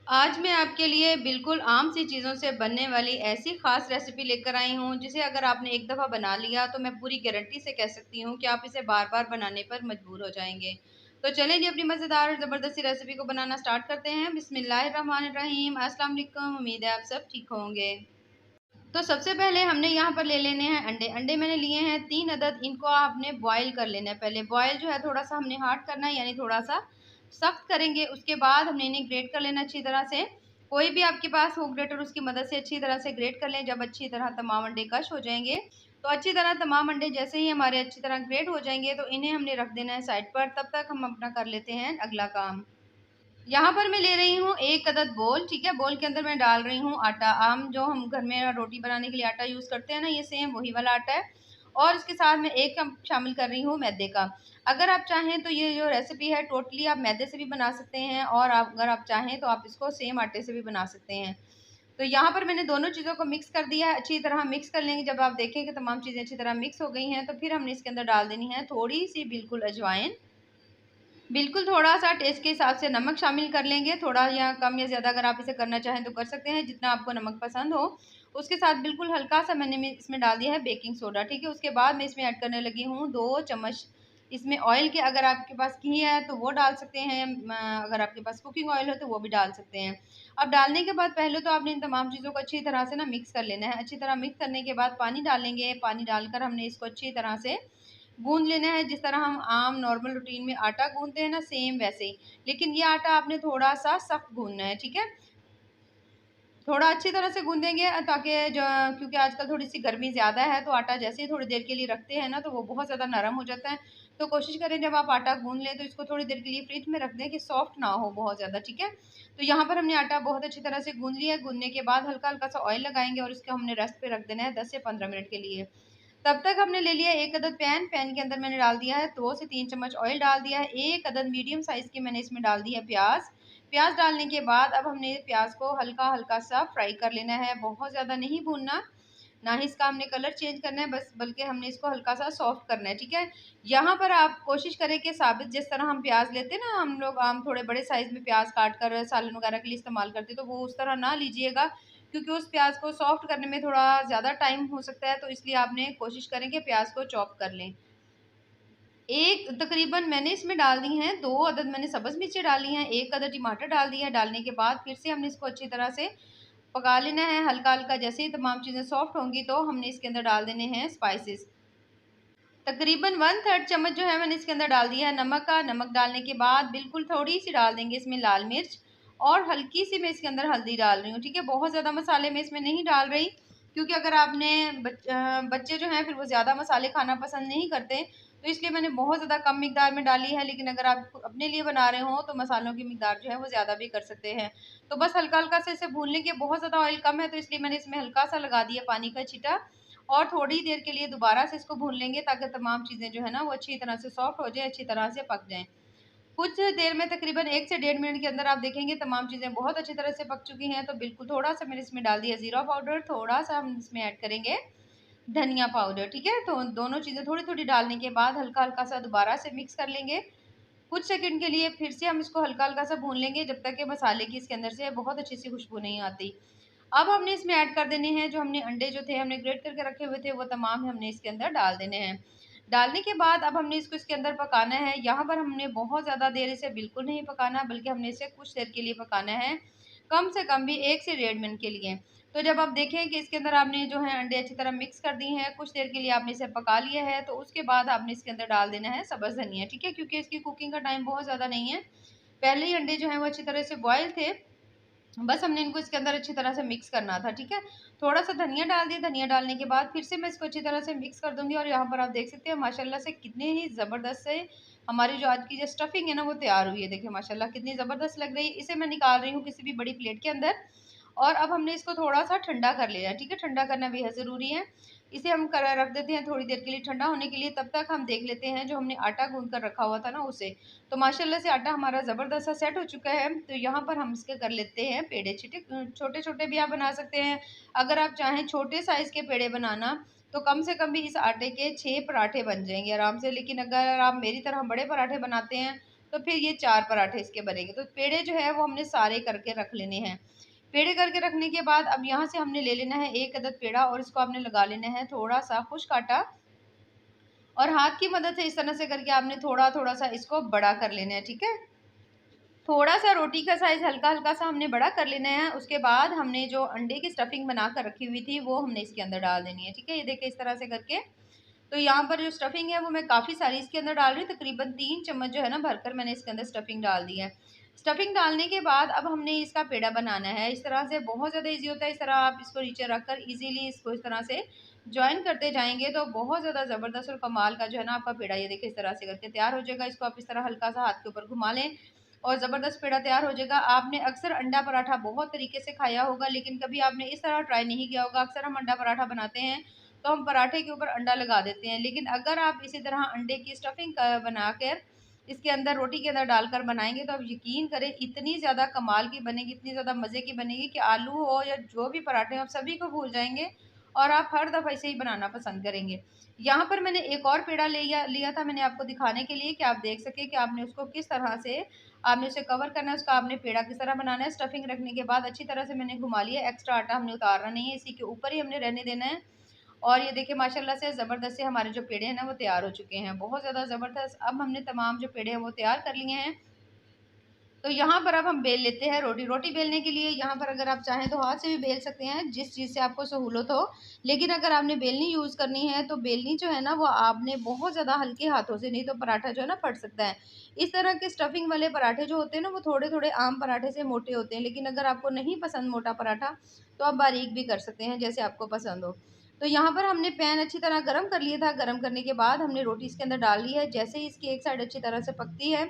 आज मैं आपके लिए बिल्कुल आम सी चीज़ों से बनने वाली ऐसी ख़ास रेसिपी लेकर आई हूँ जिसे अगर आपने एक दफ़ा बना लिया तो मैं पूरी गारंटी से कह सकती हूँ कि आप इसे बार-बार बनाने पर मजबूर हो जाएँगे। तो चलें जी अपनी मज़ेदार और ज़बरदस्ती रेसिपी को बनाना स्टार्ट करते हैं। बिस्मिल्लाहिर्रहमानिर्रहीम, अस्सलाम वालेकुम। उम्मीद है आप सब ठीक होंगे। तो सबसे पहले हमने यहाँ पर ले लेने हैं अंडे। अंडे मैंने लिए हैं 3 अदद। इनको आपने बॉयल कर लेना है पहले। बॉयल जो है थोड़ा-सा हमने हार्ड करना है, यानी थोड़ा-सा सख्त करेंगे। उसके बाद हमने इन्हें ग्रेट कर लेना अच्छी तरह से। कोई भी आपके पास हो ग्रेटर, उसकी मदद से अच्छी तरह से ग्रेट कर लें। जब अच्छी तरह तमाम अंडे क्रश हो जाएँगे, तो अच्छी तरह तमाम अंडे जैसे ही हमारे अच्छी तरह ग्रेट हो जाएँगे, तो इन्हें हमने रख देना है साइड पर। तब तक हम अपना कर लेते हैं अगला काम। यहाँ पर मैं ले रही हूँ 1 अदद बोल, ठीक है? बोल के अंदर मैं डाल रही हूँ आटा। आम जो हम घर में रोटी बनाने के लिए आटा यूज़ करते हैं ना, ये सेम वही वाला आटा है। और इसके साथ मैं 1 कप शामिल कर रही हूँ मैदे का। अगर आप चाहें तो ये जो रेसिपी है टोटली आप मैदे से भी बना सकते हैं, और अगर आप चाहें तो आप इसको सेम आटे से भी बना सकते हैं। तो यहाँ पर मैंने दोनों चीज़ों को मिक्स कर दिया है। अच्छी तरह मिक्स कर लेंगे। जब आप देखें कि तमाम चीज़ें अच्छी तरह मिक्स हो गई हैं, तो फिर हमने इसके अंदर डाल देनी है थोड़ी-सी बिल्कुल अजवाइन। बिल्कुल थोड़ा-सा टेस्ट के हिसाब से नमक शामिल कर लेंगे, थोड़ा या कम या ज़्यादा अगर आप इसे करना चाहें तो कर सकते हैं, जितना आपको नमक पसंद हो। उसके साथ बिल्कुल हल्का-सा मैंने इसमें डाल दिया है बेकिंग सोडा, ठीक है? उसके बाद मैं इसमें ऐड करने लगी हूँ 2 चम्मच इसमें ऑयल के। अगर आपके पास घी है तो वो डाल सकते हैं, अगर आपके पास कुकिंग ऑयल है तो वो भी डाल सकते हैं। अब डालने के बाद पहले तो आपने इन तमाम चीज़ों को अच्छी तरह से ना मिक्स कर लेना है। अच्छी तरह मिक्स करने के बाद पानी डालेंगे, पानी डालकर हमने इसको अच्छी तरह से गूँध लेना है, जिस तरह हम आम नॉर्मल रूटीन में आटा गूँधते हैं ना, सेम वैसे ही। लेकिन ये आटा आपने थोड़ा-सा सख्त गूँधना है, ठीक है? थोड़ा अच्छी तरह से गूँधेंगे, ताकि जो क्योंकि आजकल थोड़ी-सी गर्मी ज़्यादा है, तो आटा जैसे ही थोड़ी देर के लिए रखते हैं ना, तो वो बहुत ज़्यादा नरम हो जाता है। तो कोशिश करें जब आप आटा गूँध लें, तो इसको थोड़ी देर के लिए फ्रिज में रख दें कि सॉफ्ट ना हो बहुत ज़्यादा, ठीक है? तो यहाँ पर हमने आटा बहुत अच्छी तरह से गूँध लिया है। गूँधने के बाद हल्का-हल्का सा ऑयल लगाएँगे और इसको हमने रेस्ट पे रख देना है 10 से 15 मिनट के लिए। तब तक हमने ले लिया 1 अदद पैन। पैन के अंदर मैंने डाल दिया है 2 से 3 चम्मच ऑयल डाल दिया है। 1 अदद मीडियम साइज़ की मैंने इसमें डाल दी है प्याज़। प्याज़ डालने के बाद अब हमने प्याज़ को हल्का-हल्का सा फ्राई कर लेना है, बहुत ज़्यादा नहीं भूनना, ना ही इसका हमने कलर चेंज करना है, बस बल्कि हमने इसको हल्का-सा सॉफ्ट करना है, ठीक है? यहाँ पर आप कोशिश करें कि साबित जिस तरह हम प्याज़ लेते हैं ना, हम लोग आम थोड़े बड़े साइज़ में प्याज़ काट कर सालन वगैरह के लिए इस्तेमाल करते हैं, तो वो उस तरह ना लीजिएगा, क्योंकि उस प्याज़ को सॉफ्ट करने में थोड़ा ज़्यादा टाइम हो सकता है, तो इसलिए आपने कोशिश करें कि प्याज़ को चॉप कर लें। एक तकरीबन मैंने इसमें डाल दी हैं 2 अदद मैंने सब्ज़ मिर्ची डाली हैं, 1 अदद टमाटर डाल दिया है। डालने के बाद फिर से हमने इसको अच्छी तरह से पका लेना है हल्का-हल्का। जैसे ही तमाम चीज़ें सॉफ्ट होंगी, तो हमने इसके अंदर डाल देने हैं स्पाइसेस। तकरीबन 1/3 चम्मच जो है मैंने इसके अंदर डाल दिया है नमक का। नमक डालने के बाद बिल्कुल थोड़ी-सी डाल देंगे इसमें लाल मिर्च, और हल्की-सी मैं इसके अंदर हल्दी डाल रही हूँ, ठीक है? बहुत ज़्यादा मसाले मैं इसमें नहीं डाल रही, क्योंकि अगर आपने बच्चे जो हैं फिर वो ज़्यादा मसाले खाना पसंद नहीं करते, तो इसलिए मैंने बहुत ज़्यादा कम मिकदार में डाली है। लेकिन अगर आप अपने लिए बना रहे हों, तो मसालों की मिकदार जो है वो ज़्यादा भी कर सकते हैं। तो बस हल्का-हल्का से इसे भून लेंगे। बहुत ज़्यादा ऑयल कम है, तो इसलिए मैंने इसमें हल्का-सा लगा दिया पानी का छींटा, और थोड़ी देर के लिए दोबारा से इसको भून लेंगे, ताकि तमाम चीज़ें जो है ना वो अच्छी तरह से सॉफ्ट हो जाए, अच्छी तरह से पक जाएँ। कुछ देर में तकरीबन 1 से डेढ़ मिनट के अंदर आप देखेंगे तमाम चीज़ें बहुत अच्छी तरह से पक चुकी हैं। तो बिल्कुल थोड़ा-सा मैंने इसमें डाल दिया ज़ीरा पाउडर, थोड़ा-सा हम इसमें ऐड करेंगे धनिया पाउडर, ठीक है? तो दोनों चीज़ें थोड़ी-थोड़ी डालने के बाद हल्का-हल्का सा दोबारा से मिक्स कर लेंगे। कुछ सेकंड के लिए फिर से हम इसको हल्का-हल्का सा भून लेंगे, जब तक कि मसाले की इसके अंदर से बहुत अच्छी सी खुशबू नहीं आती। अब हमने इसमें ऐड कर देने हैं जो हमने अंडे जो थे हमने ग्रेट करके रखे हुए थे, वो तमाम हमने इसके अंदर डाल देने हैं। डालने के बाद अब हमने इसको इसके अंदर पकाना है। यहाँ पर हमने बहुत ज़्यादा देर इसे बिल्कुल नहीं पकाना, बल्कि हमने इसे कुछ देर के लिए पकाना है, कम से कम भी 1 से डेढ़ मिनट के लिए। तो जब आप देखें कि इसके अंदर आपने जो है अंडे अच्छी तरह मिक्स कर दिए हैं, कुछ देर के लिए आपने इसे पका लिया है, तो उसके बाद आपने इसके अंदर डाल देना है सब्ज़ धनिया, ठीक है? क्योंकि इसकी कुकिंग का टाइम बहुत ज़्यादा नहीं है। पहले ही अंडे जो हैं वो अच्छी तरह से बॉयल थे, बस हमने इनको इसके अंदर अच्छी तरह से मिक्स करना था, ठीक है? थोड़ा-सा धनिया डाल दिया, धनिया डालने के बाद फिर से मैं इसको अच्छी तरह से मिक्स कर दूँगी, और यहाँ पर आप देख सकते हैं माशाल्लाह से कितने ही ज़बरदस्त से हमारी जो आज की जो स्टफिंग है ना वो तैयार हुई है। देखिए माशाल्लाह कितनी ज़बरदस्त लग रही है। इसे मैं निकाल रही हूँ किसी भी बड़ी प्लेट के अंदर, और अब हमने इसको थोड़ा-सा ठंडा कर लेना है, ठीक है? ठंडा करना बेहद ज़रूरी है। इसे हम कर रख देते हैं थोड़ी देर के लिए ठंडा होने के लिए। तब तक हम देख लेते हैं जो हमने आटा गूँध कर रखा हुआ था ना उसे। तो माशाल्लाह से आटा हमारा ज़बरदस्त सा सेट हो चुका है। तो यहाँ पर हम इसके कर लेते हैं पेड़े छोटे-छोटे भी आप बना सकते हैं। अगर आप चाहें छोटे साइज़ के पेड़े बनाना, तो कम से कम भी इस आटे के 6 पराठे बन जाएँगे आराम से। लेकिन अगर आप मेरी तरह बड़े पराठे बनाते हैं, तो फिर ये 4 पराठे इसके बनेंगे। तो पेड़े जो है वो हमने सारे करके रख लेने हैं। पेड़े करके रखने के बाद अब यहाँ से हमने ले लेना है 1 अदद पेड़ा और इसको आपने लगा लेना है थोड़ा सा खुश्क आटा, और हाथ की मदद से इस तरह से करके आपने थोड़ा थोड़ा सा इसको बड़ा कर लेना है। ठीक है, थोड़ा सा रोटी का साइज हल्का हल्का सा हमने बड़ा कर लेना है। उसके बाद हमने जो अंडे की स्टफिंग बना कर रखी हुई थी वो हमने इसके अंदर डाल देनी है। ठीक है, ये देखिए इस तरह से करके। तो यहाँ पर जो स्टफिंग है वो मैं काफ़ी सारी इसके अंदर डाल रही हूँ, तकरीबन 3 चम्मच जो है ना भरकर मैंने इसके अंदर स्टफिंग डाल दी है। स्टफिंग डालने के बाद अब हमने इसका पेड़ा बनाना है। इस तरह से बहुत ज़्यादा इजी होता है। इस तरह आप इसको नीचे रखकर इजीली इसको इस तरह से ज्वाइन करते जाएंगे तो बहुत ज़्यादा ज़बरदस्त और कमाल का जो है ना आपका पेड़ा ये देखिए इस तरह से करके तैयार हो जाएगा। इसको आप इस तरह हल्का सा हाथ के ऊपर घुमा लें और ज़बरदस्त पेड़ा तैयार हो जाएगा। आपने अक्सर अंडा पराठा बहुत तरीके से खाया होगा, लेकिन कभी आपने इस तरह ट्राई नहीं किया होगा। अक्सर हम अंडा पराठा बनाते हैं तो हम पराठे के ऊपर अंडा लगा देते हैं, लेकिन अगर आप इसी तरह अंडे की स्टफिंग बनाकर इसके अंदर रोटी के अंदर डालकर बनाएंगे तो आप यकीन करें इतनी ज़्यादा कमाल की बनेगी, इतनी ज़्यादा मज़े की बनेगी कि आलू हो या जो भी पराठे हो आप सभी को भूल जाएंगे और आप हर दफ़ा इसे ही बनाना पसंद करेंगे। यहाँ पर मैंने एक और पेड़ा लिया था मैंने आपको दिखाने के लिए कि आप देख सके कि आपने उसको किस तरह से आपने उसे कवर करना है, उसका आपने पेड़ा किस तरह बनाना है। स्टफिंग रखने के बाद अच्छी तरह से मैंने घुमा लिया, एक्स्ट्रा आटा हमने उतारना नहीं है, इसी के ऊपर ही हमने रहने देना है। और ये देखिए माशाल्लाह से ज़बरदस्त से हमारे जो पेड़े हैं ना वो तैयार हो चुके हैं, बहुत ज़्यादा ज़बरदस्त। अब हमने तमाम जो पेड़े हैं वो तैयार कर लिए हैं। तो यहाँ पर अब हम बेल लेते हैं रोटी। रोटी बेलने के लिए यहाँ पर अगर आप चाहें तो हाथ से भी बेल सकते हैं, जिस चीज़ से आपको सहूलत हो। लेकिन अगर आपने बेलनी यूज़ करनी है तो बेलनी जो है ना वो आपने बहुत ज़्यादा हल्के हाथों से, नहीं तो पराठा जो है ना फट सकता है। इस तरह के स्टफिंग वाले पराठे जो होते हैं ना वो थोड़े थोड़े आम पराठे से मोटे होते हैं, लेकिन अगर आपको नहीं पसंद मोटा पराठा तो आप बारीक भी कर सकते हैं जैसे आपको पसंद हो। तो यहाँ पर हमने पैन अच्छी तरह गर्म कर लिया था। गर्म करने के बाद हमने रोटी इसके अंदर डाल ली है। जैसे ही इसकी एक साइड अच्छी तरह से पकती है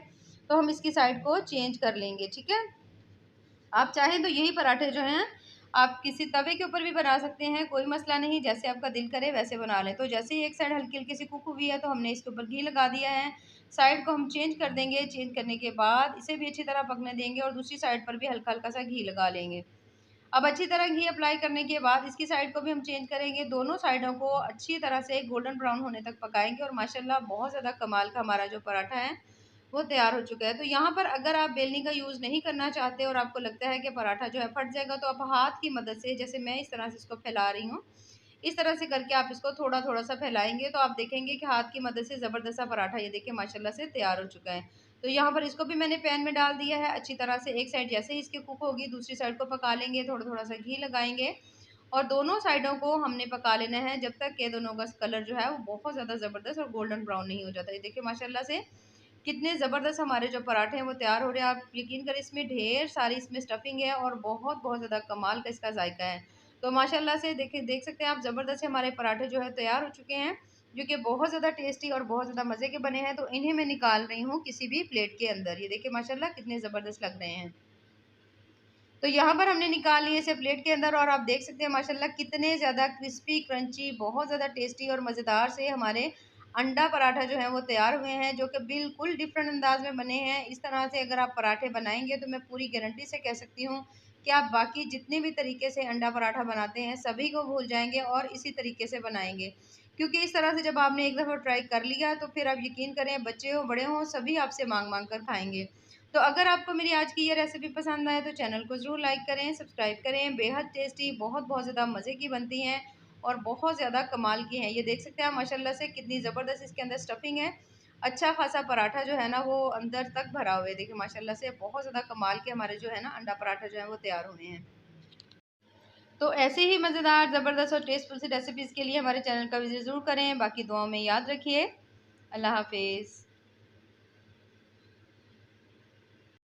तो हम इसकी साइड को चेंज कर लेंगे। ठीक है, आप चाहें तो यही पराठे जो हैं आप किसी तवे के ऊपर भी बना सकते हैं, कोई मसला नहीं, जैसे आपका दिल करे वैसे बना लें। तो जैसे ही एक साइड हल्की हल्की सी कुक हुई है तो हमने इसके ऊपर घी लगा दिया है। साइड को हम चेंज कर देंगे। चेंज करने के बाद इसे भी अच्छी तरह पकने देंगे और दूसरी साइड पर भी हल्का हल्का सा घी लगा लेंगे। अब अच्छी तरह घी अप्लाई करने के बाद इसकी साइड को भी हम चेंज करेंगे। दोनों साइडों को अच्छी तरह से गोल्डन ब्राउन होने तक पकाएंगे और माशाल्लाह बहुत ज़्यादा कमाल का हमारा जो पराठा है वो तैयार हो चुका है। तो यहाँ पर अगर आप बेलनी का यूज़ नहीं करना चाहते और आपको लगता है कि पराठा जो है फट जाएगा तो आप हाथ की मदद से, जैसे मैं इस तरह से इसको फैला रही हूँ, इस तरह से करके आप इसको थोड़ा थोड़ा सा फैलाएंगे तो आप देखेंगे कि हाथ की मदद से ज़बरदस्त सा पराठा ये देखिए माशाल्लाह से तैयार हो चुका है। तो यहाँ पर इसको भी मैंने पैन में डाल दिया है अच्छी तरह से। एक साइड जैसे ही इसकी कुक होगी दूसरी साइड को पका लेंगे, थोड़ा थोड़ा सा घी लगाएंगे और दोनों साइडों को हमने पका लेना है जब तक कि दोनों का कलर जो है वो बहुत ज़्यादा ज़बरदस्त और गोल्डन ब्राउन नहीं हो जाता। ये देखिए माशाल्लाह से कितने ज़बरदस्त हमारे जो पराठे हैं वो तैयार हो रहे हैं। आप यकीन करें इसमें ढेर सारी इसमें स्टफिंग है और बहुत बहुत ज़्यादा कमाल का इसका जायका है। तो माशाल्लाह से देख सकते हैं आप ज़बरदस्त से हमारे पराठे जो है तैयार हो चुके हैं, जो कि बहुत ज़्यादा टेस्टी और बहुत ज़्यादा मज़े के बने हैं। तो इन्हें मैं निकाल रही हूँ किसी भी प्लेट के अंदर। ये देखिए माशाल्लाह कितने ज़बरदस्त लग रहे हैं। तो यहाँ पर हमने निकाल लिए इसे प्लेट के अंदर और आप देख सकते हैं माशाल्लाह कितने ज़्यादा क्रिस्पी क्रंची बहुत ज़्यादा टेस्टी और मज़ेदार से हमारे अंडा पराठा जो है वो तैयार हुए हैं, जो कि बिल्कुल डिफरेंट अंदाज में बने हैं। इस तरह से अगर आप पराठे बनाएंगे तो मैं पूरी गारंटी से कह सकती हूँ कि आप बाकी जितने भी तरीके से अंडा पराठा बनाते हैं सभी को भूल जाएंगे और इसी तरीके से बनाएंगे, क्योंकि इस तरह से जब आपने एक दफ़ा ट्राई कर लिया तो फिर आप यकीन करें बच्चे हो बड़े हों सभी आपसे मांग मांग कर खाएंगे। तो अगर आपको मेरी आज की ये रेसिपी पसंद आए तो चैनल को ज़रूर लाइक करें, सब्सक्राइब करें। बेहद टेस्टी बहुत बहुत ज़्यादा मज़े की बनती हैं और बहुत ज़्यादा कमाल की हैं। ये देख सकते हैं आप माशाल्लाह से कितनी ज़बरदस्त इसके अंदर स्टफिंग है। अच्छा खासा पराठा जो है ना वो अंदर तक भरा हुआ है। देखिए माशाल्लाह से बहुत ज़्यादा कमाल के हमारे जो है ना अंडा पराठा जो है वो तैयार हुए हैं। तो ऐसे ही मज़ेदार ज़बरदस्त और टेस्टफुल सी रेसिपीज़ के लिए हमारे चैनल का विजिट ज़रूर करें। बाकी दुआओं में याद रखिए। अल्लाह हाफिज़।